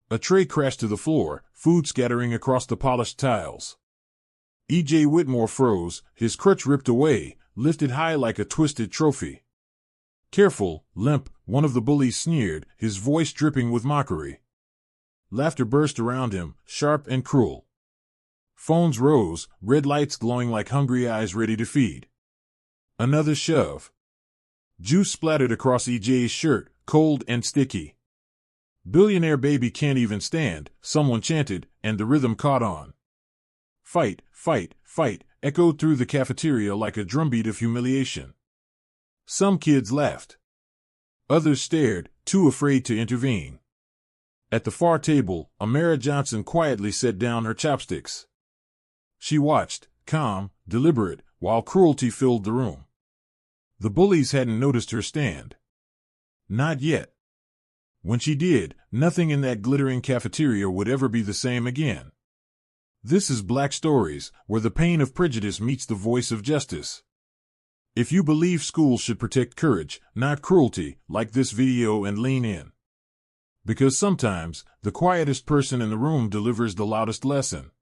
A tray crashed to the floor, food scattering across the polished tiles. E.J. Whitmore froze, his crutch ripped away, lifted high like a twisted trophy. "Careful, limp," one of the bullies sneered, his voice dripping with mockery. Laughter burst around him, sharp and cruel. Phones rose, red lights glowing like hungry eyes ready to feed. Another shove. Juice splattered across E.J.'s shirt, cold and sticky. "Billionaire baby can't even stand," someone chanted, and the rhythm caught on. "Fight, fight, fight," echoed through the cafeteria like a drumbeat of humiliation. Some kids laughed. Others stared, too afraid to intervene. At the far table, Amara Johnson quietly set down her chopsticks. She watched, calm, deliberate, while cruelty filled the room. The bullies hadn't noticed her stand. Not yet. When she did, nothing in that glittering cafeteria would ever be the same again. This is Black Stories, where the pain of prejudice meets the voice of justice. If you believe schools should protect courage, not cruelty, like this video and lean in. Because sometimes, the quietest person in the room delivers the loudest lesson.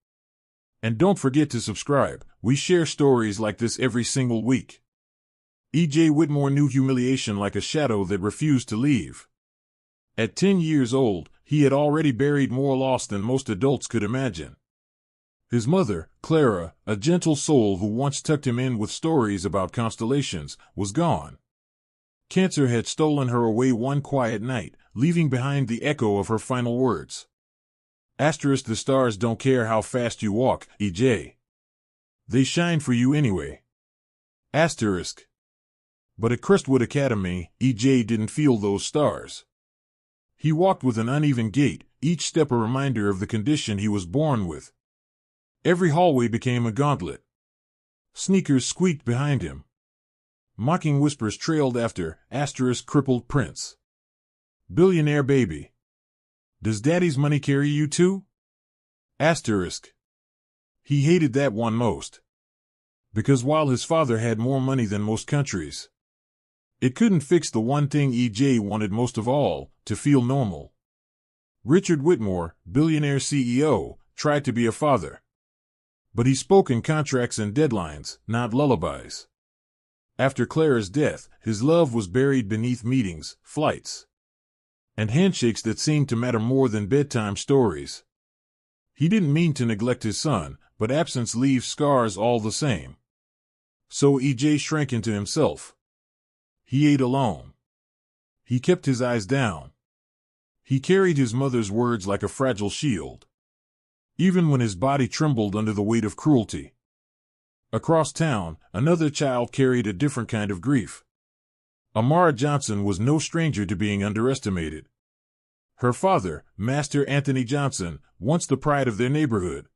And don't forget to subscribe. We share stories like this every single week. E.J. Whitmore knew humiliation like a shadow that refused to leave. At 10 years old, he had already buried more loss than most adults could imagine. His mother, Clara, a gentle soul who once tucked him in with stories about constellations, was gone. Cancer had stolen her away one quiet night, leaving behind the echo of her final words. Asterisk, the stars don't care how fast you walk, E.J. They shine for you anyway. Asterisk. But at Crestwood Academy, E.J. didn't feel those stars. He walked with an uneven gait, each step a reminder of the condition he was born with. Every hallway became a gauntlet. Sneakers squeaked behind him. Mocking whispers trailed after, asterisk, crippled prince. Billionaire baby. Does daddy's money carry you too? Asterisk. He hated that one most. Because while his father had more money than most countries, it couldn't fix the one thing E.J. wanted most of all, to feel normal. Richard Whitmore, billionaire CEO, tried to be a father. But he spoke in contracts and deadlines, not lullabies. After Clara's death, his love was buried beneath meetings, flights, and handshakes that seemed to matter more than bedtime stories. He didn't mean to neglect his son, but absence leaves scars all the same. So E.J. shrank into himself. He ate alone. He kept his eyes down. He carried his mother's words like a fragile shield, even when his body trembled under the weight of cruelty. Across town, another child carried a different kind of grief. Amara Johnson was no stranger to being underestimated. Her father, Master Anthony Johnson, once the pride of their neighborhood,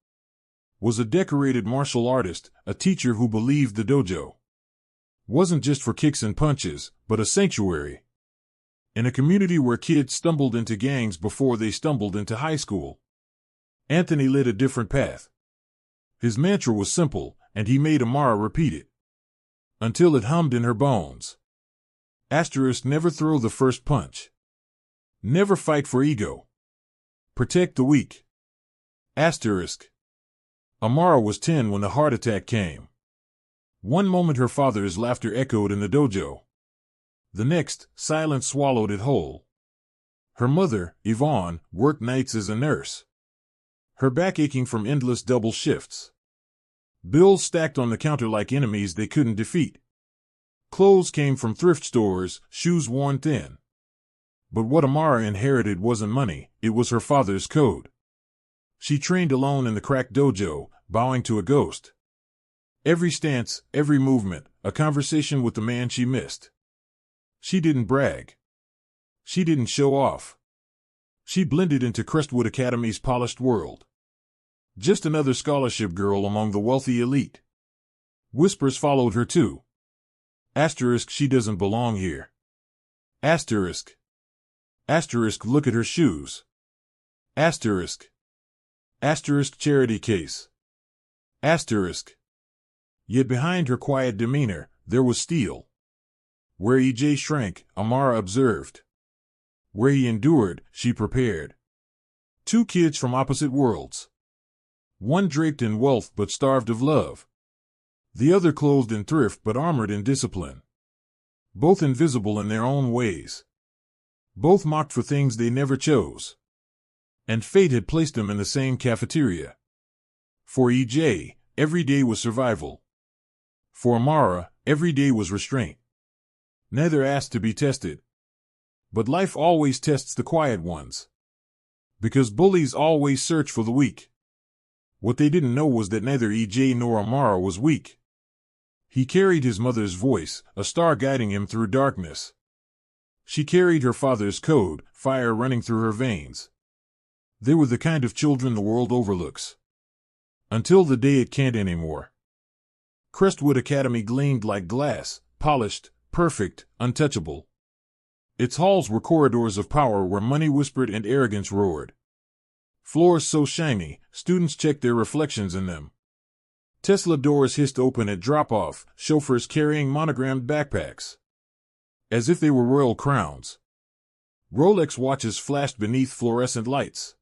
was a decorated martial artist, a teacher who believed the dojo wasn't just for kicks and punches, but a sanctuary. In a community where kids stumbled into gangs before they stumbled into high school, Anthony led a different path. His mantra was simple, and he made Amara repeat it until it hummed in her bones. Asterisk, never throw the first punch. Never fight for ego. Protect the weak. Asterisk. Amara was 10 when the heart attack came. One moment her father's laughter echoed in the dojo. The next, silence swallowed it whole. Her mother, Yvonne, worked nights as a nurse, her back aching from endless double shifts. Bills stacked on the counter like enemies they couldn't defeat. Clothes came from thrift stores, shoes worn thin. But what Amara inherited wasn't money, it was her father's code. She trained alone in the crack dojo, bowing to a ghost. Every stance, every movement, a conversation with the man she missed. She didn't brag. She didn't show off. She blended into Crestwood Academy's polished world. Just another scholarship girl among the wealthy elite. Whispers followed her too. Asterisk, she doesn't belong here. Asterisk. Asterisk, look at her shoes. Asterisk. Asterisk, charity case. Asterisk. Yet behind her quiet demeanor, there was steel. Where E.J. shrank, Amara observed. Where he endured, she prepared. Two kids from opposite worlds. One draped in wealth but starved of love. The other clothed in thrift but armored in discipline. Both invisible in their own ways. Both mocked for things they never chose. And fate had placed them in the same cafeteria. For EJ, every day was survival. For Amara, every day was restraint. Neither asked to be tested. But life always tests the quiet ones. Because bullies always search for the weak. What they didn't know was that neither EJ nor Amara was weak. He carried his mother's voice, a star guiding him through darkness. She carried her father's code, fire running through her veins. They were the kind of children the world overlooks. Until the day it can't anymore. Crestwood Academy gleamed like glass, polished, perfect, untouchable. Its halls were corridors of power where money whispered and arrogance roared. Floors so shiny, students checked their reflections in them. Tesla doors hissed open at drop-off, chauffeurs carrying monogrammed backpacks. As if they were royal crowns. Rolex watches flashed beneath fluorescent lights.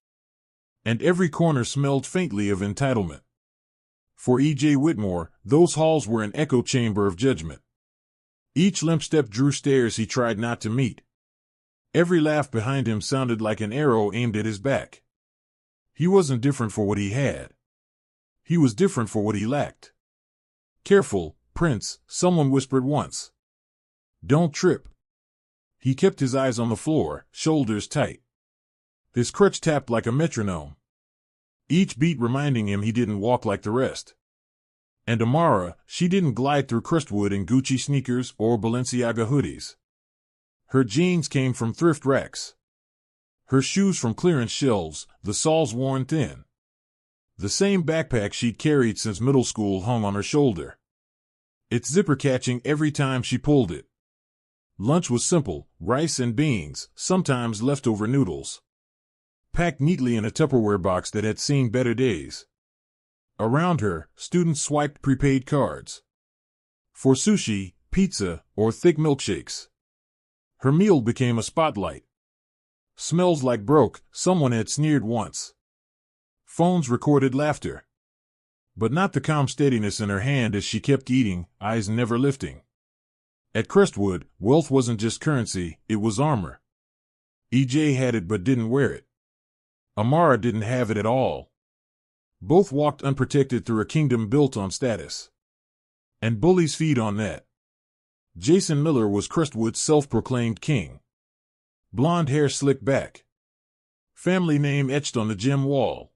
And every corner smelled faintly of entitlement. For E.J. Whitmore, those halls were an echo chamber of judgment. Each limp step drew stares he tried not to meet. Every laugh behind him sounded like an arrow aimed at his back. He wasn't different for what he had. He was different for what he lacked. Careful, Prince, someone whispered once. Don't trip. He kept his eyes on the floor, shoulders tight. His crutch tapped like a metronome. Each beat reminding him he didn't walk like the rest. And Amara, she didn't glide through Crestwood in Gucci sneakers or Balenciaga hoodies. Her jeans came from thrift racks. Her shoes from clearance shelves, the soles worn thin. The same backpack she'd carried since middle school hung on her shoulder. Its zipper catching every time she pulled it. Lunch was simple, rice and beans, sometimes leftover noodles. Packed neatly in a Tupperware box that had seen better days. Around her, students swiped prepaid cards. For sushi, pizza, or thick milkshakes. Her meal became a spotlight. Smells like broke, someone had sneered once. Phones recorded laughter. But not the calm steadiness in her hand as she kept eating, eyes never lifting. At Crestwood, wealth wasn't just currency, it was armor. EJ had it but didn't wear it. Amara didn't have it at all. Both walked unprotected through a kingdom built on status. And bullies feed on that. Jason Miller was Crestwood's self-proclaimed king. Blonde hair slicked back. Family name etched on the gym wall.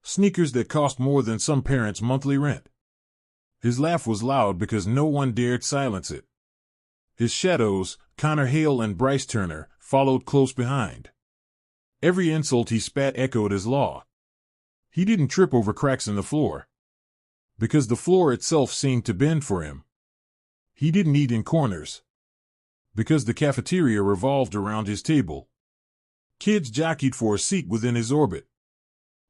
Sneakers that cost more than some parents' monthly rent. His laugh was loud because no one dared silence it. His shadows, Connor Hale and Bryce Turner, followed close behind. Every insult he spat echoed as law. He didn't trip over cracks in the floor. Because the floor itself seemed to bend for him. He didn't eat in corners. Because the cafeteria revolved around his table. Kids jockeyed for a seat within his orbit.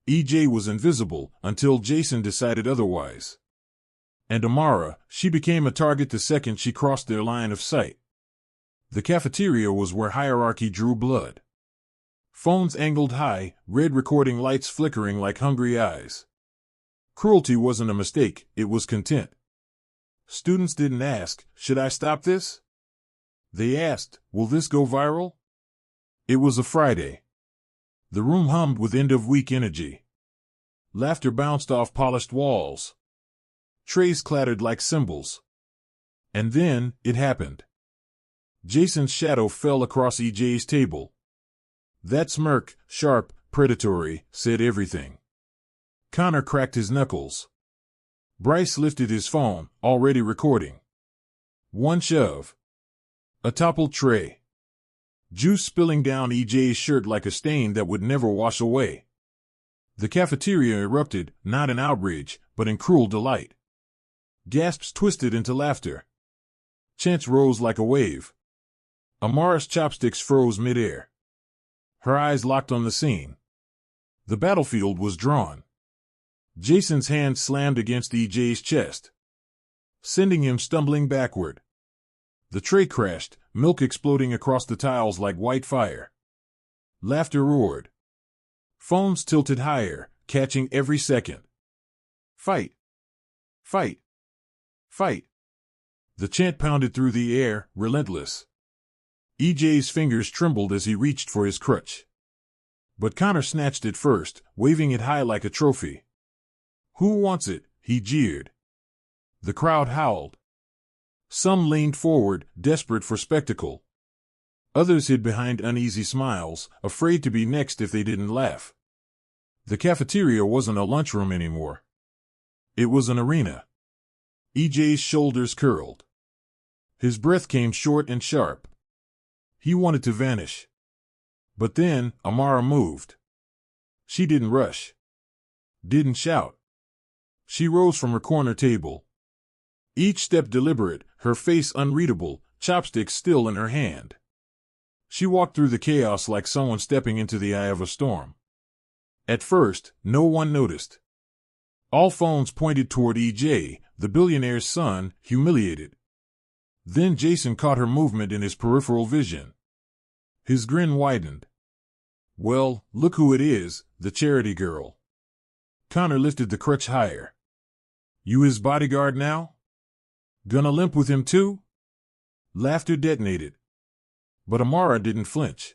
EJ was invisible until Jason decided otherwise. And Amara, she became a target the second she crossed their line of sight. The cafeteria was where hierarchy drew blood. Phones angled high, red recording lights flickering like hungry eyes. Cruelty wasn't a mistake, it was content. Students didn't ask, should I stop this? They asked, will this go viral? It was a Friday. The room hummed with end-of-week energy. Laughter bounced off polished walls. Trays clattered like cymbals. And then, it happened. Jason's shadow fell across EJ's table. That smirk, sharp, predatory, said everything. Connor cracked his knuckles. Bryce lifted his phone, already recording. One shove. A toppled tray. Juice spilling down EJ's shirt like a stain that would never wash away. The cafeteria erupted, not in outrage, but in cruel delight. Gasps twisted into laughter. Chants rose like a wave. Amara's chopsticks froze midair. Her eyes locked on the scene. The battlefield was drawn. Jason's hand slammed against EJ's chest, sending him stumbling backward. The tray crashed, milk exploding across the tiles like white fire. Laughter roared. Phones tilted higher, catching every second. Fight! Fight! Fight! The chant pounded through the air, relentless. EJ's fingers trembled as he reached for his crutch. But Connor snatched it first, waving it high like a trophy. "Who wants it?" he jeered. The crowd howled. Some leaned forward, desperate for spectacle. Others hid behind uneasy smiles, afraid to be next if they didn't laugh. The cafeteria wasn't a lunchroom anymore. It was an arena. EJ's shoulders curled. His breath came short and sharp. He wanted to vanish. But then, Amara moved. She didn't rush. Didn't shout. She rose from her corner table. Each step deliberate, her face unreadable, chopsticks still in her hand. She walked through the chaos like someone stepping into the eye of a storm. At first, no one noticed. All phones pointed toward EJ, the billionaire's son, humiliated. Then Jason caught her movement in his peripheral vision. His grin widened. "Well, look who it is, the charity girl." Connor lifted the crutch higher. "You his bodyguard now? Gonna limp with him too?" Laughter detonated. But Amara didn't flinch.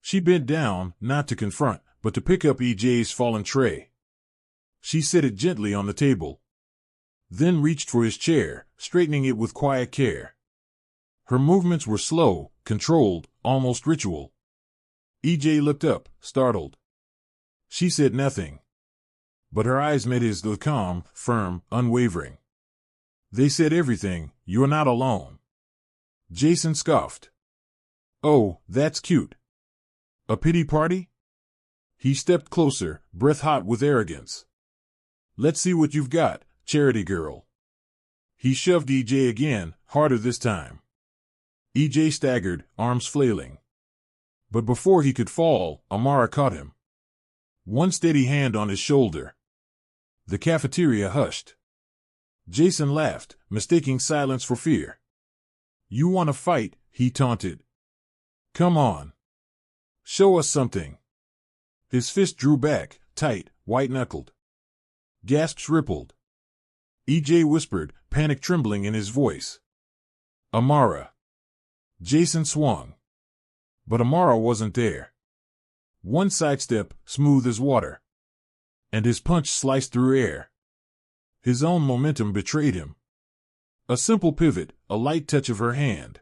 She bent down, not to confront, but to pick up EJ's fallen tray. She set it gently on the table. Then reached for his chair, straightening it with quiet care. Her movements were slow, controlled, almost ritual. EJ looked up, startled. She said nothing. But her eyes met his, though calm, firm, unwavering. They said everything. "You're not alone." Jason scoffed. "Oh, that's cute. A pity party?" He stepped closer, breath hot with arrogance. "Let's see what you've got, charity girl." He shoved EJ again, harder this time. EJ staggered, arms flailing. But before he could fall, Amara caught him. One steady hand on his shoulder. The cafeteria hushed. Jason laughed, mistaking silence for fear. "You want to fight?" he taunted. "Come on. Show us something." His fist drew back, tight, white-knuckled. Gasps rippled. EJ whispered, panic trembling in his voice. "Amara." Jason swung. But Amara wasn't there. One sidestep, smooth as water. And his punch sliced through air. His own momentum betrayed him. A simple pivot, a light touch of her hand.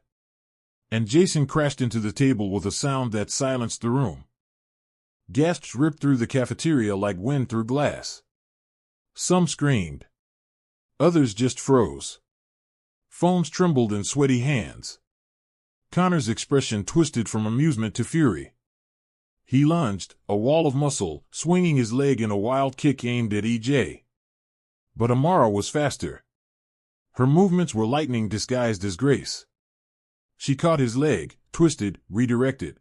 And Jason crashed into the table with a sound that silenced the room. Gasps ripped through the cafeteria like wind through glass. Some screamed. Others just froze. Phones trembled in sweaty hands. Connor's expression twisted from amusement to fury. He lunged, a wall of muscle, swinging his leg in a wild kick aimed at EJ. But Amara was faster. Her movements were lightning disguised as grace. She caught his leg, twisted, redirected.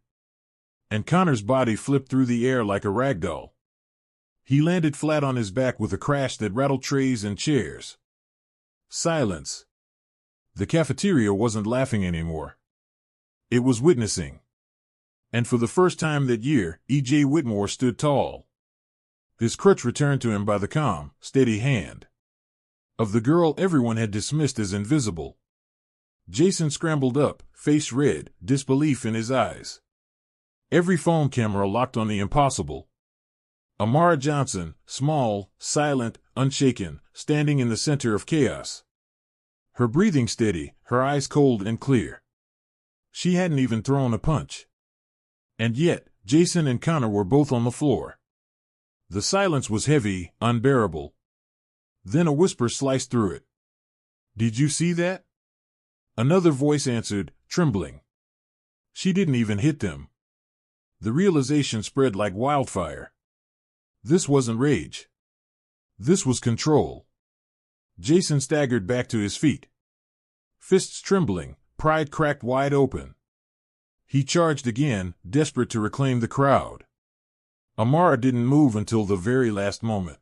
And Connor's body flipped through the air like a rag doll. He landed flat on his back with a crash that rattled trays and chairs. Silence. The cafeteria wasn't laughing anymore. It was witnessing. And for the first time that year, EJ Whitmore stood tall. His crutch returned to him by the calm, steady hand of the girl everyone had dismissed as invisible. Jason scrambled up, face red, disbelief in his eyes. Every phone camera locked on the impossible. Amara Johnson, small, silent, unshaken, standing in the center of chaos. Her breathing steady, her eyes cold and clear. She hadn't even thrown a punch. And yet, Jason and Connor were both on the floor. The silence was heavy, unbearable. Then a whisper sliced through it. "Did you see that?" Another voice answered, trembling. She didn't even hit them. The realization spread like wildfire. This wasn't rage. This was control. Jason staggered back to his feet. Fists trembling, pride cracked wide open. He charged again, desperate to reclaim the crowd. Amara didn't move until the very last moment.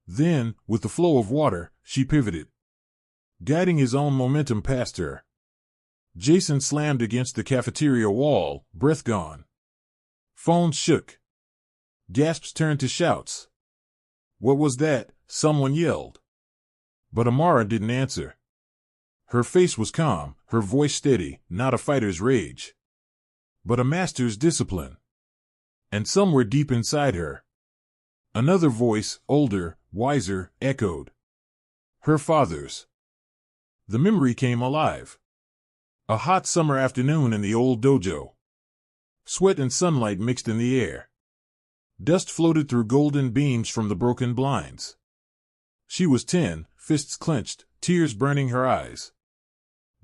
Then, with the flow of water, she pivoted, guiding his own momentum past her. Jason slammed against the cafeteria wall, breath gone. Phones shook. Gasps turned to shouts. What was that? Someone yelled. But Amara didn't answer. Her face was calm, her voice steady, not a fighter's rage, but a master's discipline. And somewhere deep inside her, another voice, older, wiser, echoed. Her father's. The memory came alive. A hot summer afternoon in the old dojo. Sweat and sunlight mixed in the air. Dust floated through golden beams from the broken blinds. She was 10, fists clenched, tears burning her eyes.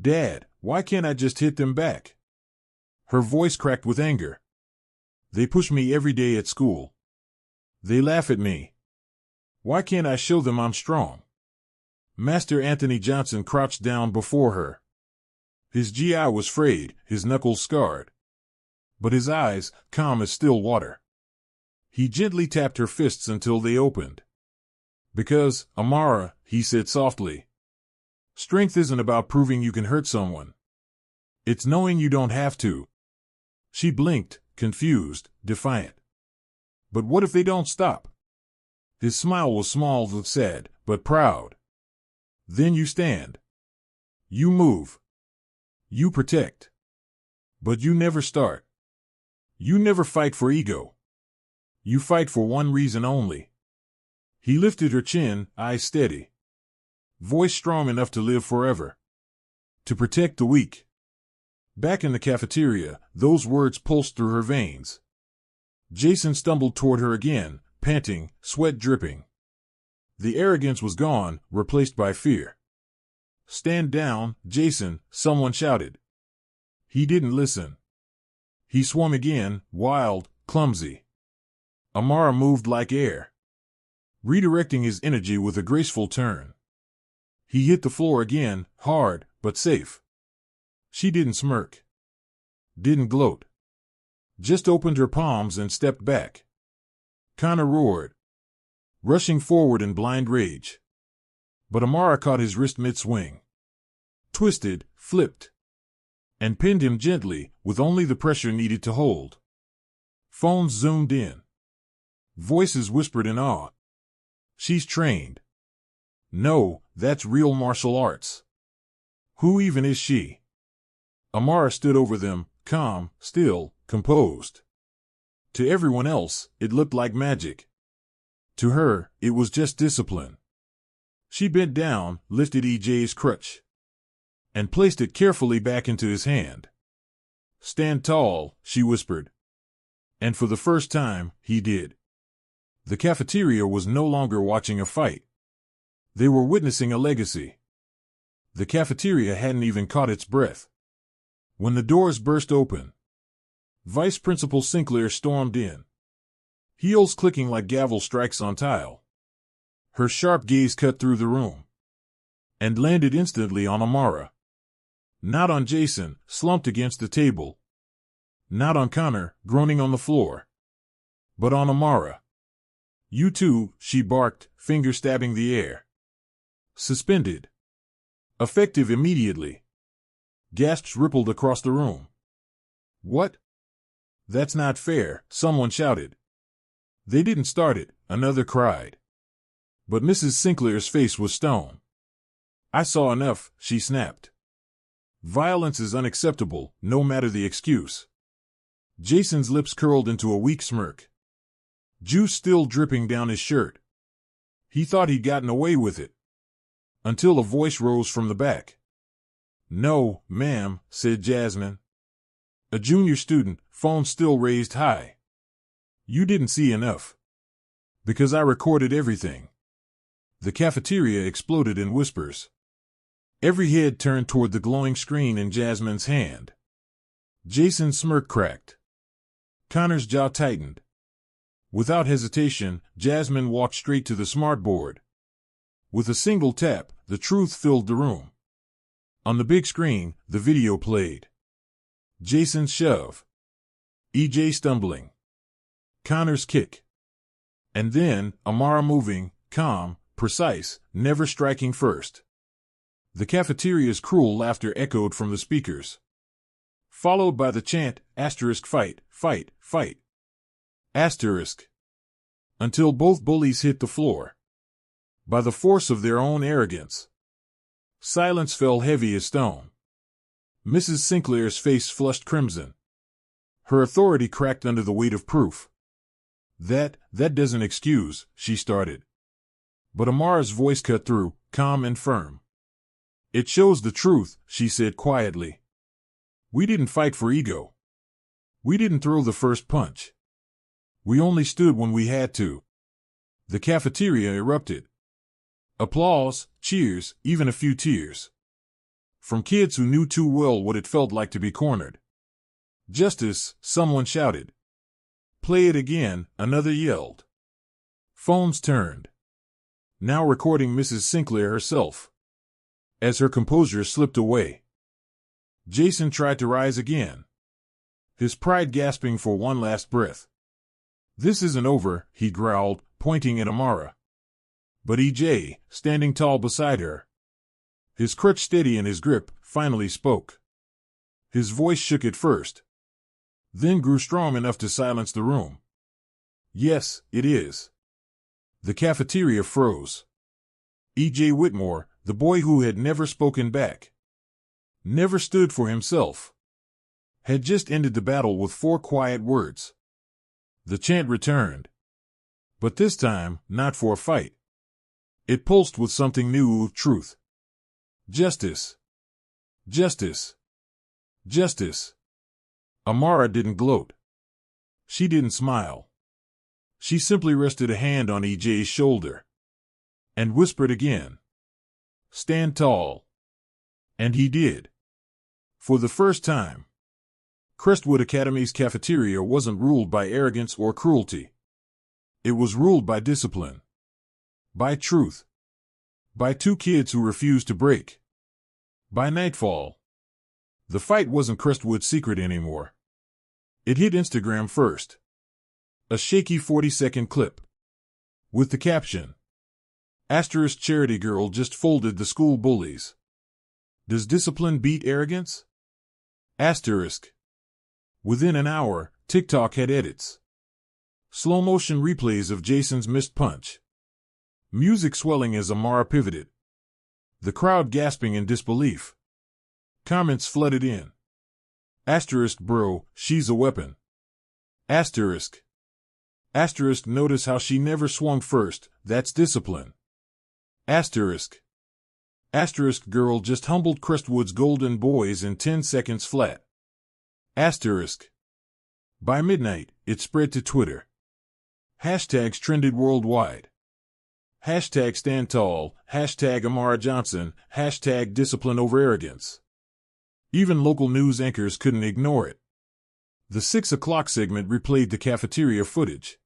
Dad, why can't I just hit them back? Her voice cracked with anger. They push me every day at school. They laugh at me. Why can't I show them I'm strong? Master Anthony Johnson crouched down before her. His GI was frayed, his knuckles scarred. But his eyes, calm as still water. He gently tapped her fists until they opened. Because, Amara, he said softly, strength isn't about proving you can hurt someone. It's knowing you don't have to. She blinked, confused, defiant. But what if they don't stop? His smile was small, sad, but proud. Then you stand. You move. You protect. But you never start. You never fight for ego. You fight for one reason only. He lifted her chin, eyes steady. Voice strong enough to live forever. To protect the weak. Back in the cafeteria, those words pulsed through her veins. Jason stumbled toward her again, panting, sweat dripping. The arrogance was gone, replaced by fear. Stand down, Jason, someone shouted. He didn't listen. He swung again, wild, clumsy. Amara moved like air, redirecting his energy with a graceful turn. He hit the floor again, hard, but safe. She didn't smirk. Didn't gloat. Just opened her palms and stepped back. Connor roared, rushing forward in blind rage. But Amara caught his wrist mid-swing. Twisted, flipped, and pinned him gently, with only the pressure needed to hold. Phones zoomed in. Voices whispered in awe. She's trained. No, that's real martial arts. Who even is she? Amara stood over them, calm, still, composed. To everyone else, it looked like magic. To her, it was just discipline. She bent down, lifted EJ's crutch, and placed it carefully back into his hand. Stand tall, she whispered. And for the first time, he did. The cafeteria was no longer watching a fight. They were witnessing a legacy. The cafeteria hadn't even caught its breath. When the doors burst open, Vice Principal Sinclair stormed in, heels clicking like gavel strikes on tile. Her sharp gaze cut through the room and landed instantly on Amara. Not on Jason, slumped against the table. Not on Connor, groaning on the floor. But on Amara. You too, she barked, finger stabbing the air. Suspended. Effective immediately. Gasps rippled across the room. What? That's not fair, someone shouted. They didn't start it, another cried. But Mrs. Sinclair's face was stone. I saw enough, she snapped. Violence is unacceptable, no matter the excuse. Jason's lips curled into a weak smirk. Juice still dripping down his shirt. He thought he'd gotten away with it. Until a voice rose from the back. No, ma'am, said Jasmine. A junior student, phone still raised high. You didn't see enough. Because I recorded everything. The cafeteria exploded in whispers. Every head turned toward the glowing screen in Jasmine's hand. Jason's smirk cracked. Connor's jaw tightened. Without hesitation, Jasmine walked straight to the smartboard. With a single tap, the truth filled the room. On the big screen, the video played. Jason's shove. EJ stumbling. Connor's kick. And then, Amara moving, calm, precise, never striking first. The cafeteria's cruel laughter echoed from the speakers. Followed by the chant, asterisk fight, fight, fight. Asterisk. until both bullies hit the floor. By the force of their own arrogance. Silence fell heavy as stone. Mrs. Sinclair's face flushed crimson. Her authority cracked under the weight of proof. That doesn't excuse, she started. But Amara's voice cut through, calm and firm. It shows the truth, she said quietly. We didn't fight for ego. We didn't throw the first punch. We only stood when we had to. The cafeteria erupted. Applause, cheers, even a few tears. From kids who knew too well what it felt like to be cornered. Justice, someone shouted. Play it again, another yelled. Phones turned. Now recording Mrs. Sinclair herself. As her composure slipped away. Jason tried to rise again. His pride gasping for one last breath. This isn't over, he growled, pointing at Amara. But EJ, standing tall beside her, his crutch steady in his grip, finally spoke. His voice shook at first, then grew strong enough to silence the room. Yes, it is. The cafeteria froze. EJ Whitmore, the boy who had never spoken back, never stood for himself, had just ended the battle with 4 quiet words. The chant returned. But this time, not for a fight. It pulsed with something new, truth. Justice. Justice. Justice. Amara didn't gloat. She didn't smile. She simply rested a hand on EJ's shoulder. And whispered again. Stand tall. And he did. For the first time. Crestwood Academy's cafeteria wasn't ruled by arrogance or cruelty. It was ruled by discipline. By truth. By 2 kids who refused to break. By nightfall. The fight wasn't Crestwood's secret anymore. It hit Instagram first. A shaky 40-second clip. With the caption. Asterisk charity girl just folded the school bullies. Does discipline beat arrogance? Asterisk. Within an hour, TikTok had edits. Slow-motion replays of Jason's missed punch. Music swelling as Amara pivoted. The crowd gasping in disbelief. Comments flooded in. Asterisk bro, she's a weapon. Asterisk. Asterisk notice how she never swung first, that's discipline. Asterisk. Asterisk girl just humbled Crestwood's golden boys in 10 seconds flat. Asterisk. By midnight, it spread to Twitter. Hashtags trended worldwide. Hashtag stand tall, hashtag Amara Johnson, hashtag discipline over arrogance. Even local news anchors couldn't ignore it. The 6 o'clock segment replayed the cafeteria footage.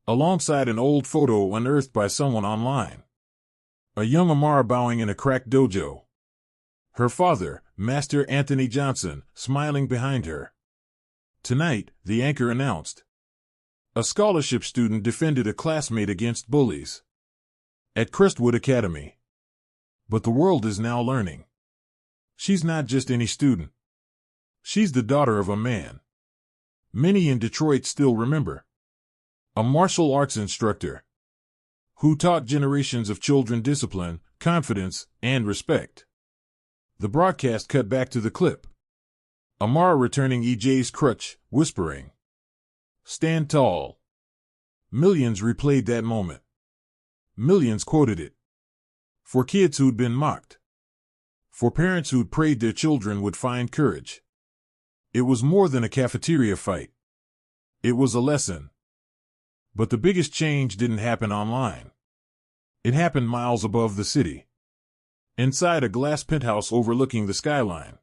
Alongside an old photo unearthed by someone online. A young Amara bowing in a cracked dojo. Her father, Master Anthony Johnson, smiling behind her. Tonight, the anchor announced. A scholarship student defended a classmate against bullies. At Crestwood Academy. But the world is now learning. She's not just any student. She's the daughter of a man. Many in Detroit still remember. A martial arts instructor. Who taught generations of children discipline, confidence, and respect. The broadcast cut back to the clip. Amara returning EJ's crutch, whispering. Stand tall. Millions replayed that moment. Millions quoted it. For kids who'd been mocked. For parents who'd prayed their children would find courage. It was more than a cafeteria fight. It was a lesson. But the biggest change didn't happen online. It happened miles above the city. Inside a glass penthouse overlooking the skyline.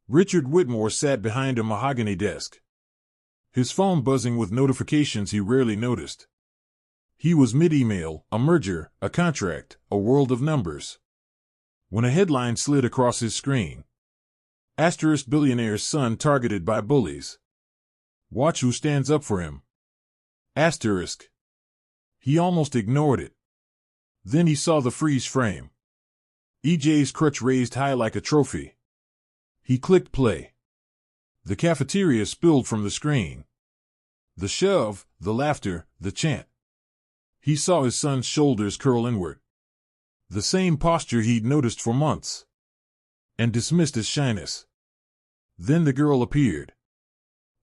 Richard Whitmore sat behind a mahogany desk. His phone buzzing with notifications he rarely noticed. He was mid-email, a merger, a contract, a world of numbers. When a headline slid across his screen. Asterisk billionaire's son targeted by bullies. Watch who stands up for him. Asterisk. He almost ignored it. Then he saw the freeze frame. EJ's crutch raised high like a trophy. He clicked play. The cafeteria spilled from the screen. The shove, the laughter, the chant. He saw his son's shoulders curl inward. The same posture he'd noticed for months. And dismissed as shyness. Then the girl appeared.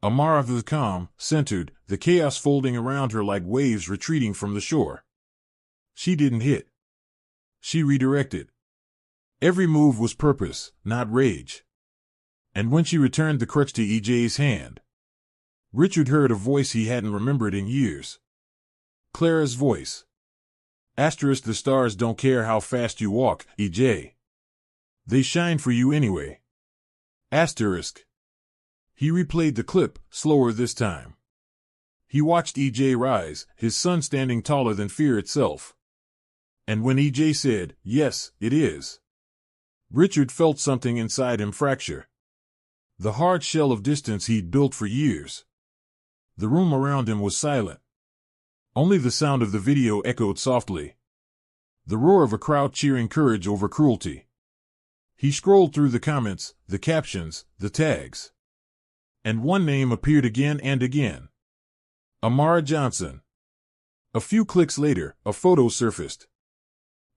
Amara was calm, centered, the chaos folding around her like waves retreating from the shore. She didn't hit. She redirected. Every move was purpose, not rage. And when she returned the crutch to EJ's hand, Richard heard a voice he hadn't remembered in years. Clara's voice. Asterisk, the stars don't care how fast you walk, EJ. They shine for you anyway. Asterisk. He replayed the clip, slower this time. He watched EJ rise, his son standing taller than fear itself. And when EJ said, "Yes, it is," Richard felt something inside him fracture. The hard shell of distance he'd built for years. The room around him was silent. Only the sound of the video echoed softly. The roar of a crowd cheering courage over cruelty. He scrolled through the comments, the captions, the tags. And one name appeared again and again. Amara Johnson. A few clicks later, a photo surfaced.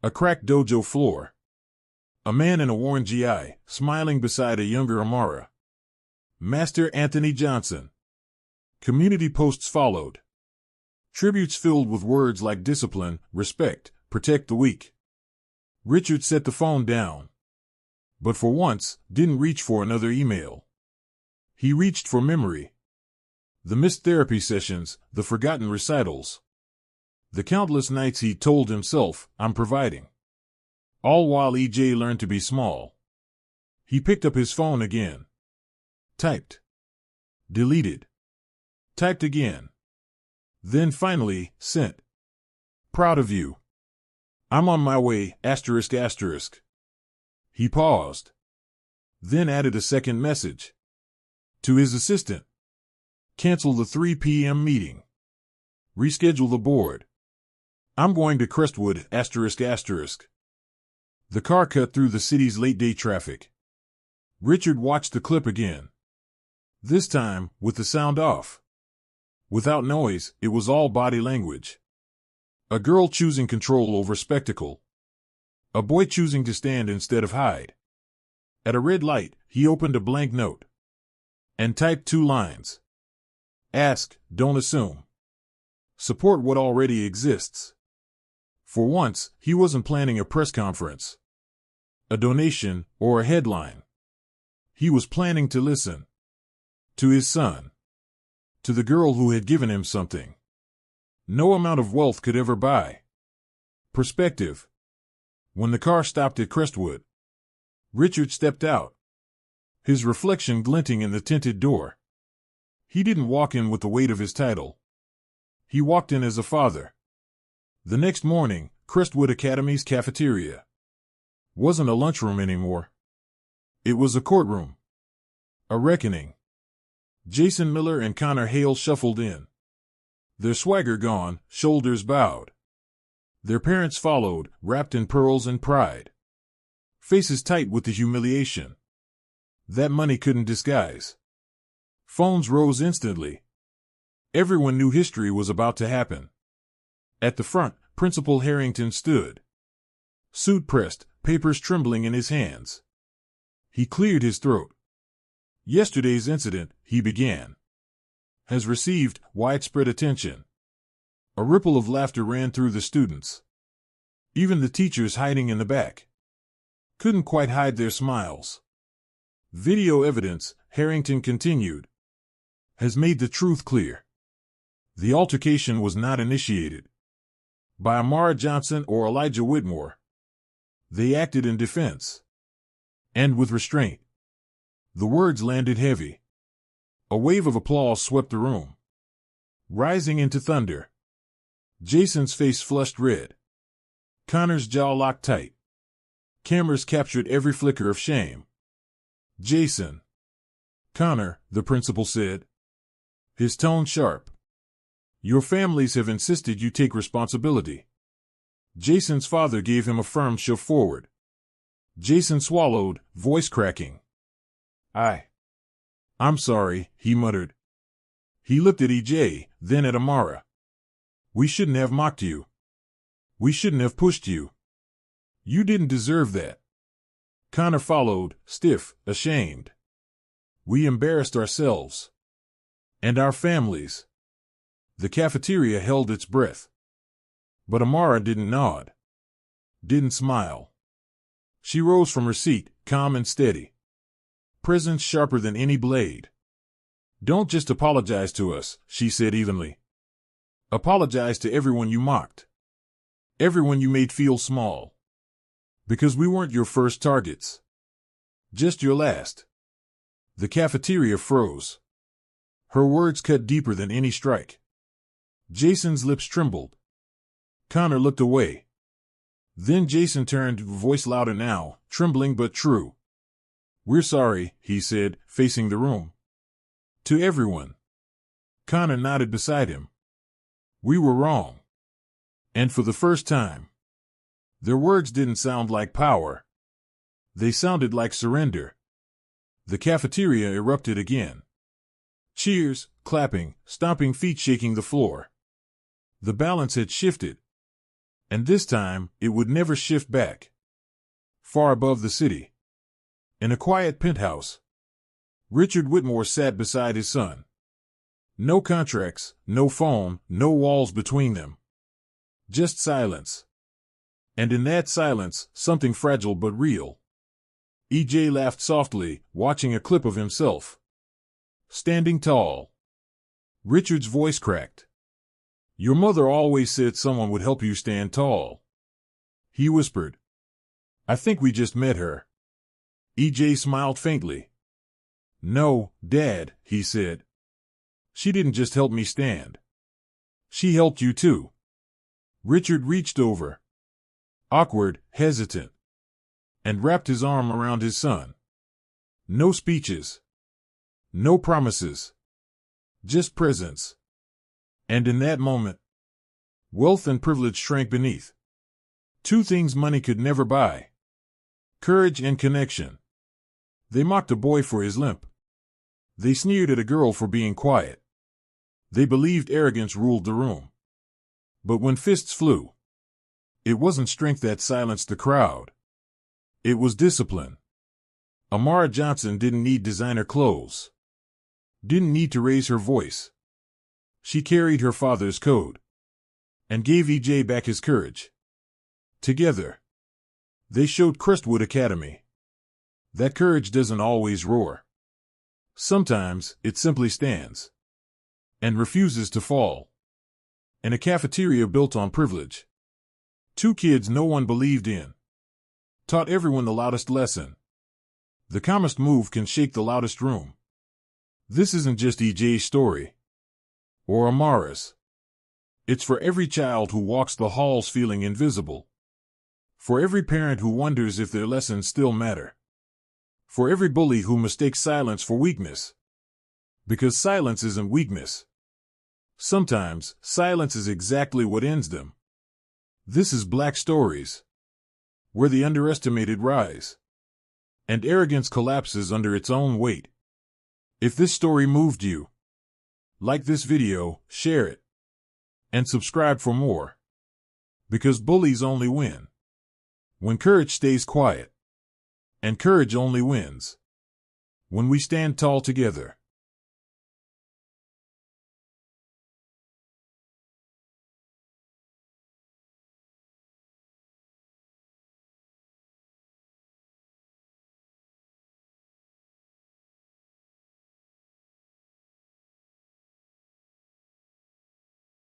A cracked dojo floor. A man in a worn GI, smiling beside a younger Amara. Master Anthony Johnson. Community posts followed. Tributes filled with words like discipline, respect, protect the weak. Richard set the phone down. But for once, didn't reach for another email. He reached for memory. The missed therapy sessions, the forgotten recitals. The countless nights he told himself, "I'm providing." All while EJ learned to be small. He picked up his phone again. Typed. Deleted. Typed again. Then finally, sent. Proud of you. I'm on my way, asterisk asterisk. He paused. Then added a second message. To his assistant. Cancel the 3 p.m. meeting. Reschedule the board. I'm going to Crestwood, asterisk asterisk. The car cut through the city's late-day traffic. Richard watched the clip again. This time, with the sound off. Without noise, it was all body language. A girl choosing control over spectacle. A boy choosing to stand instead of hide. At a red light, he opened a blank note. And typed 2 lines. Ask, don't assume. Support what already exists. For once, he wasn't planning a press conference, a donation, or a headline. He was planning to listen. To his son. To the girl who had given him something no amount of wealth could ever buy. Perspective. When the car stopped at Crestwood, Richard stepped out, his reflection glinting in the tinted door. He didn't walk in with the weight of his title. He walked in as a father. The next morning, Crestwood Academy's cafeteria wasn't a lunchroom anymore. It was a courtroom. A reckoning. Jason Miller and Connor Hale shuffled in. Their swagger gone, shoulders bowed. Their parents followed, wrapped in pearls and pride. Faces tight with the humiliation that money couldn't disguise. Phones rose instantly. Everyone knew history was about to happen. At the front, Principal Harrington stood. Suit pressed, papers trembling in his hands. He cleared his throat. Yesterday's incident, he began, has received widespread attention. A ripple of laughter ran through the students. Even the teachers hiding in the back couldn't quite hide their smiles. Video evidence, Harrington continued, has made the truth clear. The altercation was not initiated by Amara Johnson or Elijah Whitmore. They acted in defense. And with restraint. The words landed heavy. A wave of applause swept the room, rising into thunder. Jason's face flushed red. Connor's jaw locked tight. Cameras captured every flicker of shame. Jason. Connor, the principal said, his tone sharp. Your families have insisted you take responsibility. Jason's father gave him a firm shove forward. Jason swallowed, voice cracking. I'm sorry, he muttered. He looked at EJ, then at Amara. We shouldn't have mocked you. We shouldn't have pushed you. You didn't deserve that. Connor followed, stiff, ashamed. We embarrassed ourselves. And our families. The cafeteria held its breath. But Amara didn't nod. Didn't smile. She rose from her seat, calm and steady. Presence sharper than any blade. Don't just apologize to us, she said evenly. Apologize to everyone you mocked. Everyone you made feel small. Because we weren't your first targets. Just your last. The cafeteria froze. Her words cut deeper than any strike. Jason's lips trembled. Connor looked away. Then Jason turned, voice louder now, trembling but true. We're sorry, he said, facing the room. To everyone. Connor nodded beside him. We were wrong. And for the first time. Their words didn't sound like power. They sounded like surrender. The cafeteria erupted again. Cheers, clapping, stomping feet shaking the floor. The balance had shifted. And this time, it would never shift back. Far above the city. In a quiet penthouse. Richard Whitmore sat beside his son. No contracts, no phone, no walls between them. Just silence. And in that silence, something fragile but real. EJ laughed softly, watching a clip of himself. Standing tall. Richard's voice cracked. Your mother always said someone would help you stand tall. He whispered. I think we just met her. EJ smiled faintly. No, Dad, he said. She didn't just help me stand. She helped you too. Richard reached over. Awkward, hesitant. And wrapped his arm around his son. No speeches. No promises. Just presence. And in that moment, wealth and privilege shrank beneath. Two things money could never buy. Courage and connection. They mocked a boy for his limp. They sneered at a girl for being quiet. They believed arrogance ruled the room. But when fists flew, it wasn't strength that silenced the crowd. It was discipline. Amara Johnson didn't need designer clothes. Didn't need to raise her voice. She carried her father's code. And gave EJ back his courage. Together. They showed Crestwood Academy. That courage doesn't always roar. Sometimes it simply stands. And refuses to fall. In a cafeteria built on privilege. Two kids no one believed in. Taught everyone the loudest lesson. The calmest move can shake the loudest room. This isn't just EJ's story. Or Amara's. It's for every child who walks the halls feeling invisible. For every parent who wonders if their lessons still matter. For every bully who mistakes silence for weakness. Because silence isn't weakness. Sometimes, silence is exactly what ends them. This is Black Stories. Where the underestimated rise. And arrogance collapses under its own weight. If this story moved you, like this video, share it. And subscribe for more. Because bullies only win when courage stays quiet. And courage only wins when we stand tall together.